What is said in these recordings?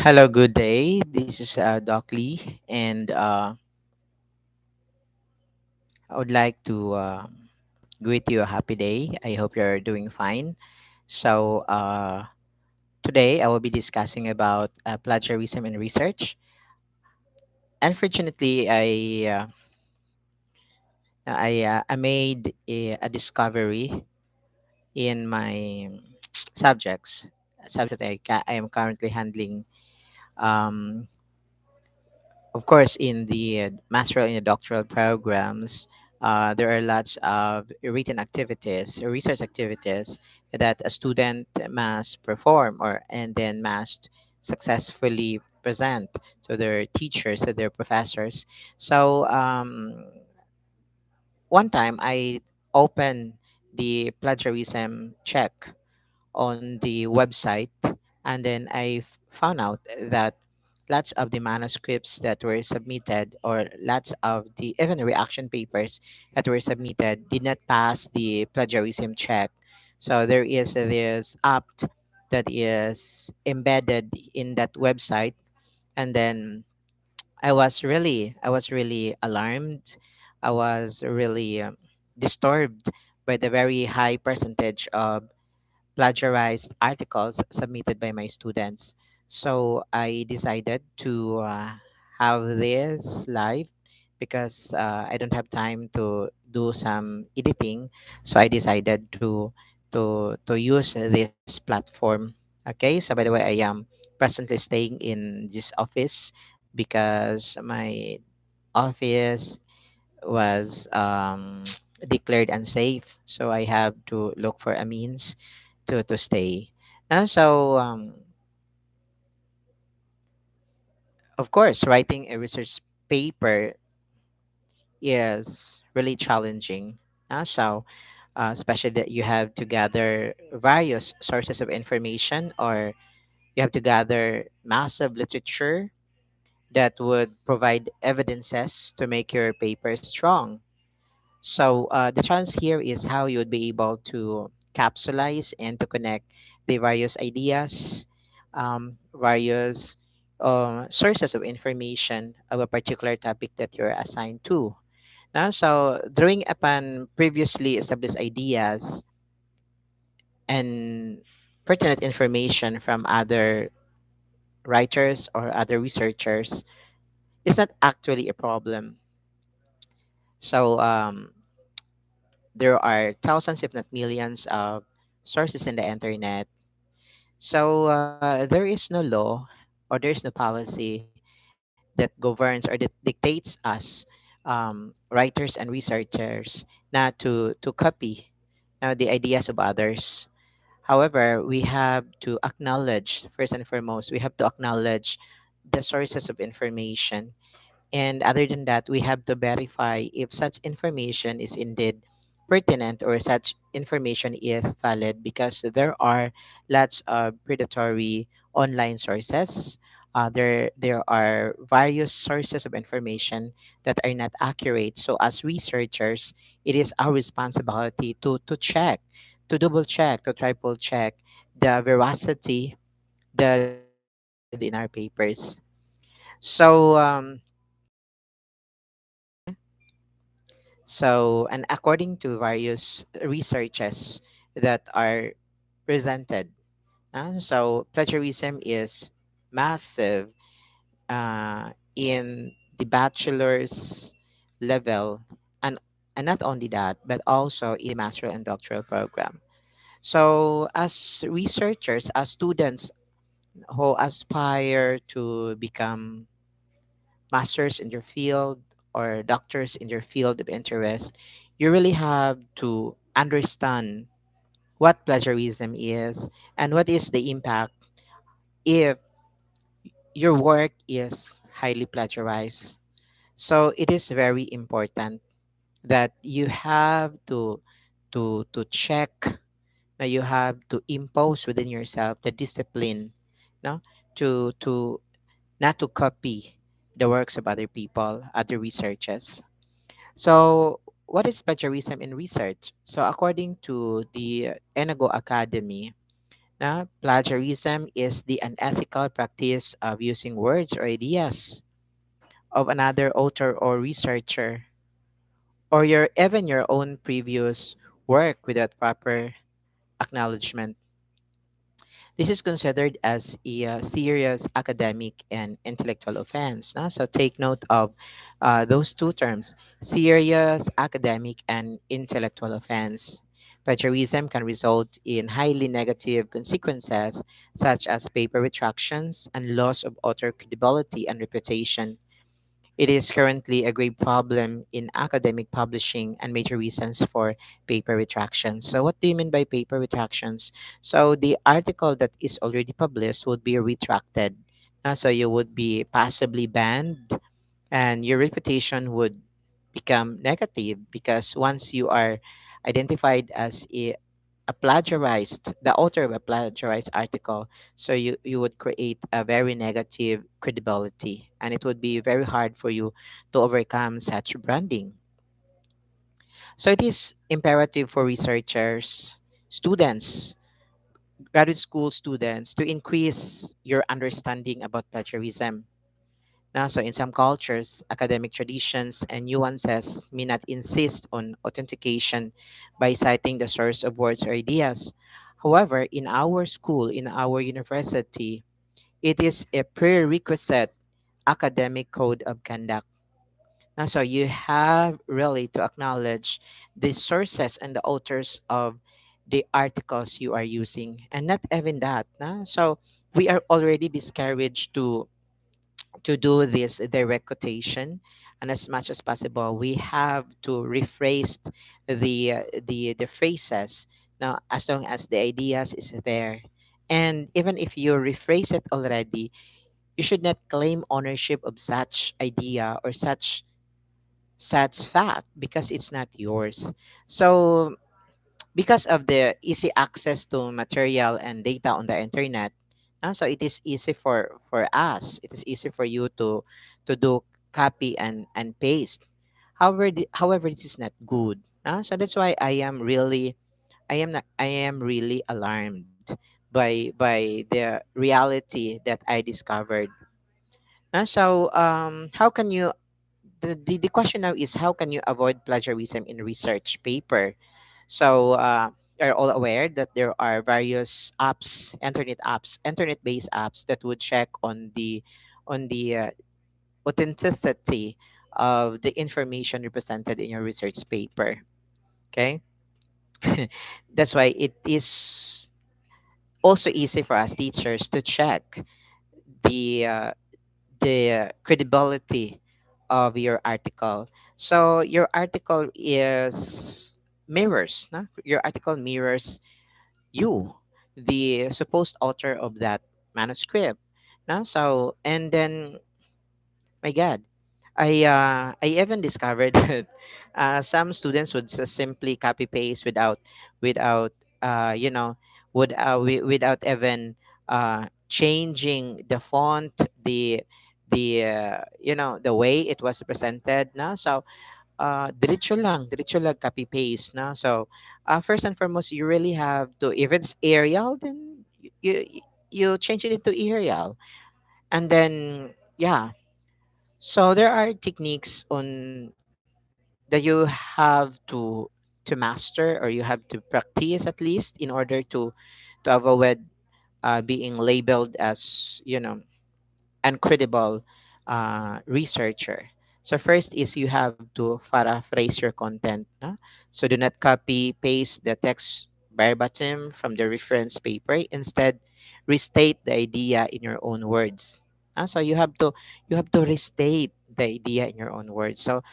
Hello, good day. This is Doc Lee, and I would like to greet you a happy day. I hope you're doing fine. So, today I will be discussing about plagiarism in research. Unfortunately, I made a discovery in my subjects that I am currently handling. Um, of course, in the master's and the doctoral programs, there are lots of written activities, research activities that a student must perform or and then must successfully present to their teachers, to their professors. So one time I opened the plagiarism check on the website, and then found out that lots of the manuscripts that were submitted, or lots of the even reaction papers that were submitted, did not pass the plagiarism check. So there is this app that is embedded in that website, and then I was really alarmed. I was really disturbed by the very high percentage of plagiarized articles submitted by my students. So I decided to have this live because I don't have time to do some editing. So I decided to use this platform. Okay. So by the way, I am presently staying in this office because my office was declared unsafe. So I have to look for a means to stay. So, of course, writing a research paper is really challenging. Especially that you have to gather various sources of information, or you have to gather massive literature that would provide evidences to make your paper strong. So the challenge here is how you would be able to capsulize and to connect the various ideas, various sources of information of a particular topic that you're assigned to. So drawing upon previously established ideas and pertinent information from other writers or other researchers is not actually a problem. So there are thousands, if not millions, of sources in the internet. So there is no law, or there is no policy that governs or that dictates us, writers and researchers, not to copy the ideas of others. However, we have to acknowledge, first and foremost, we have to acknowledge the sources of information, and other than that, we have to verify if such information is indeed pertinent or such information is valid, because there are lots of predatory online sources. There are various sources of information that are not accurate. So as researchers, it is our responsibility to check, to double check, to triple check the veracity, the details included in our papers. So and according to various researches that are presented, plagiarism is massive in the bachelor's level, and not only that, but also in the master and doctoral program. So, as researchers, as students who aspire to become masters in your field or doctors in your field of interest, you really have to understand what plagiarism is and what is the impact if your work is highly plagiarized. So it is very important that you have to check, that you have to impose within yourself the discipline, no, to not to copy the works of other people, other researchers. So, what is plagiarism in research? So, according to the Enago Academy, Plagiarism is the unethical practice of using words or ideas of another author or researcher, or even your own previous work without proper acknowledgement. This is considered as a serious academic and intellectual offense. No? So take note of those two terms: serious academic and intellectual offense. Plagiarism can result in highly negative consequences such as paper retractions and loss of author credibility and reputation. It is currently a grave problem in academic publishing and major reasons for paper retractions. So, what do you mean by paper retractions? So, the article that is already published would be retracted. So, you would be passively banned and your reputation would become negative because once you are identified as a plagiarized, the author of a plagiarized article, so you would create a very negative credibility and it would be very hard for you to overcome such branding. So it is imperative for researchers, students, graduate school students to increase your understanding about plagiarism. Now, so in some cultures, academic traditions and nuances may not insist on authentication by citing the source of words or ideas. However, in our school, in our university, it is a prerequisite academic code of conduct. Now, so you have really to acknowledge the sources and the authors of the articles you are using, and not even that. So we are already discouraged to do this direct quotation, and as much as possible we have to rephrase the phrases now as long as the ideas is there. And even if you rephrase it already, you should not claim ownership of such idea or such fact because it's not yours. So because of the easy access to material and data on the internet, so it is easy for us. It is easy for you to do copy and paste. However, this is not good. So that's why I am really alarmed by the reality that I discovered. How can you the question now is how can you avoid plagiarism in research paper? So are all aware that there are various apps, internet-based apps that would check on the authenticity of the information represented in your research paper. Okay, that's why it is also easy for us teachers to check the uh, the credibility of your article. So your article is mirrors, no? Your article mirrors you, the supposed author of that manuscript. No? So and then my God, I even discovered that some students would just simply copy paste without you know without even changing the font, the way it was presented. No? So diretso lang copy paste. No? So first and foremost, you really have to, if it's Arial, then you change it into Arial, and then yeah. So there are techniques on that you have to master or you have to practice at least in order to avoid being labeled as uncredible researcher. So first is you have to paraphrase your content. No? So do not copy paste the text verbatim from the reference paper. Instead, restate the idea in your own words. So you have to restate the idea in your own words. So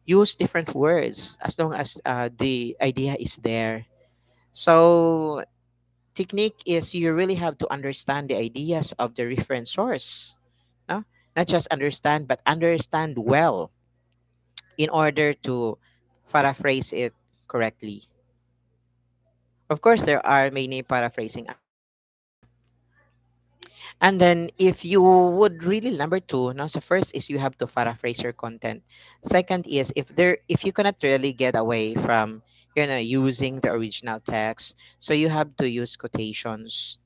use different words as long as the idea is there. So technique is you really have to understand the ideas of the reference source, no? Not just understand, but understand well in order to paraphrase it correctly. Of course, there are many paraphrasing apps. And then if you would really number two, now so first is you have to paraphrase your content. Second is if you cannot really get away from using the original text, so you have to use quotations.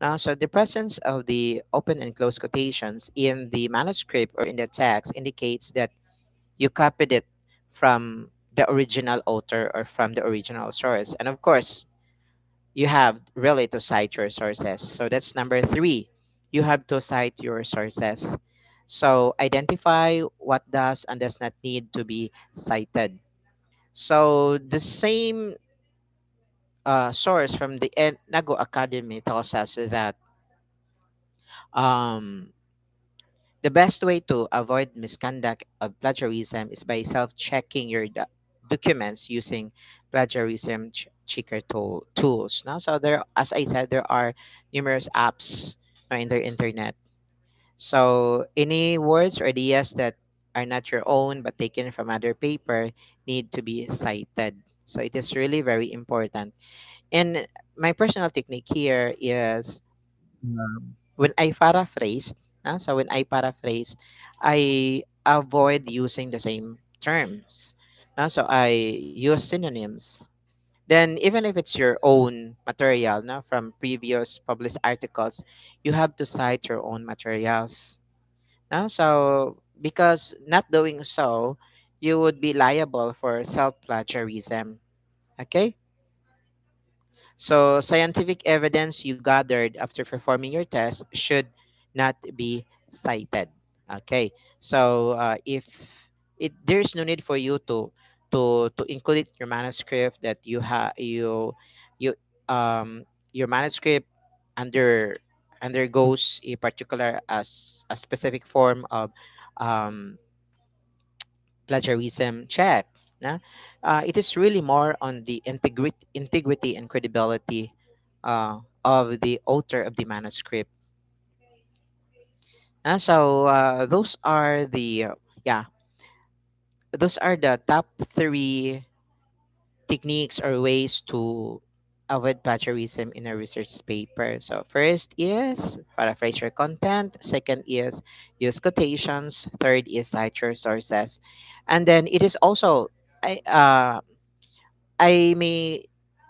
Now, so the presence of the open and closed quotations in the manuscript or in the text indicates that you copied it from the original author or from the original source. And of course, you have really to cite your sources. So that's number three. You have to cite your sources. So identify what does and does not need to be cited. So the same source from the Nago Academy tells us that um, the best way to avoid misconduct of plagiarism is by self-checking your documents using plagiarism checker tools. Now, so there, as I said, there are numerous apps in the internet. So any words or ideas that are not your own but taken from other paper need to be cited. So it is really very important. And my personal technique here is when I paraphrased, so when I paraphrased, I avoid using the same terms. So I use synonyms. Then even if it's your own material from previous published articles, you have to cite your own materials. So because not doing so, you would be liable for self-plagiarism. Okay? So, scientific evidence you gathered after performing your test should not be cited. Okay. So, if there's no need for you to include it in your manuscript that you your manuscript under undergoes a particular as a specific form of um, plagiarism check. Na? It is really more on the integrity and credibility of the author of the manuscript. So those are the yeah those are the top three techniques or ways to avoid plagiarism in a research paper. So first is paraphrase your content. Second is use quotations. Third is cite your sources, and then it is also I I may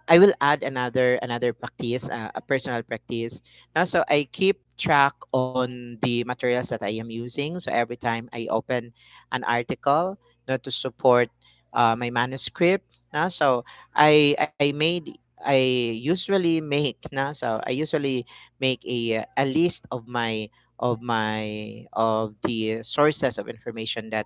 I will add another practice, a personal practice. So I keep track on the materials that I am using. So every time I open an article, to support my manuscript. So I made I usually make so I usually make a list of the sources of information that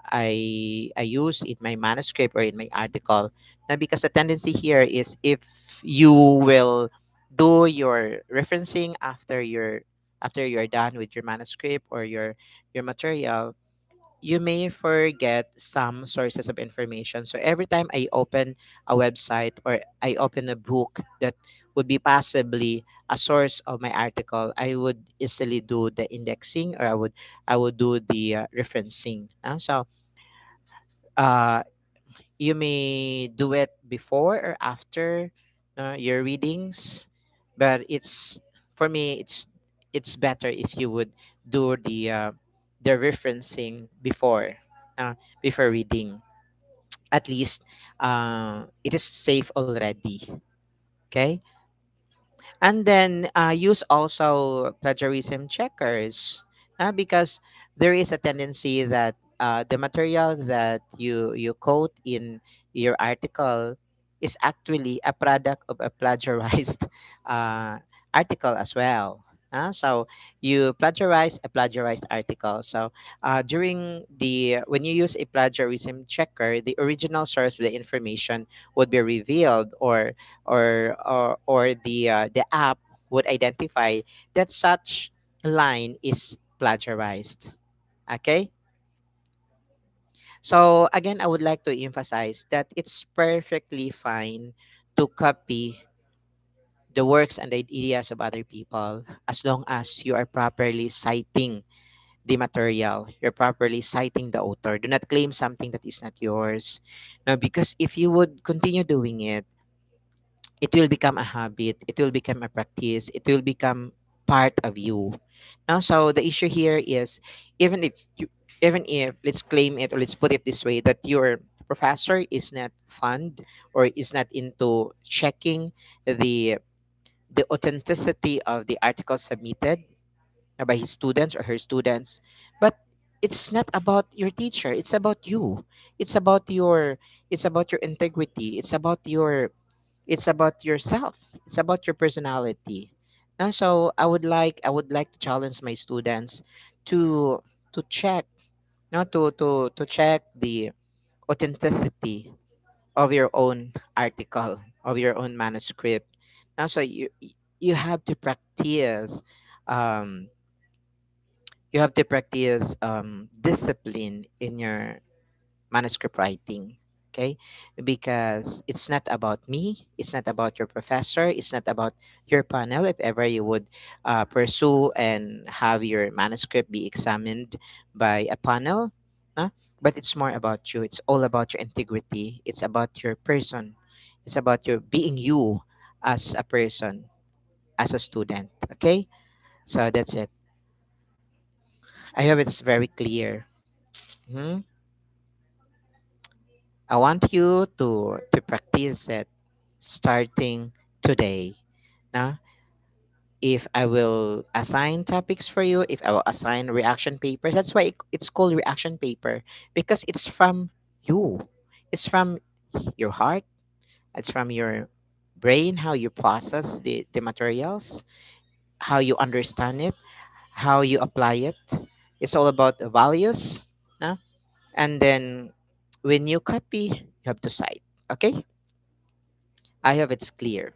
I use in my manuscript or in my article. Now, because the tendency here is if you will do your referencing after you're done with your manuscript or your material, you may forget some sources of information. So every time I open a website or I open a book that would be possibly a source of my article, I would easily do the indexing or I would do the referencing. So uh, you may do it before or after your readings, but it's for me it's better if you would do the referencing before reading. At least it is safe already. Okay. And then use also plagiarism checkers, because there is a tendency that the material that you quote in your article is actually a product of a plagiarized uh, article as well. So you plagiarize a plagiarized article. So during the when you use a plagiarism checker, the original source of the information would be revealed, or the app would identify that such line is plagiarized. Okay. So again, I would like to emphasize that it's perfectly fine to copy the works and ideas of other people as long as you are properly citing the material, you're properly citing the author. Do not claim something that is not yours. Now, because if you would continue doing it, it will become a habit, it will become a practice, it will become part of you. Now, so the issue here is even if you even if let's claim it or let's put it this way that your professor is not fond or is not into checking the the authenticity of the article submitted by his students or her students. But it's not about your teacher, it's about you. It's about your, it's about your integrity, it's about yourself, it's about your personality. And so I would like to challenge my students to check, to check the authenticity of your own article, of your own manuscript. Now, so you have to practice, um, you have to practice discipline in your manuscript writing. Okay, because it's not about me, it's not about your professor, it's not about your panel. If ever you would pursue and have your manuscript be examined by a panel, huh? But it's more about you, it's all about your integrity, it's about your person, it's about your being you as a person, as a student. Okay, so that's it. I hope it's very clear. Mhm. I want you to practice it starting today. Now, if I will assign topics for you, if I will assign reaction papers, that's why it's called reaction paper, because it's from you. It's from your heart, it's from your brain, how you process the materials, how you understand it, how you apply it. It's all about the values. No? And then when you copy, you have to cite. Okay? I hope it's clear.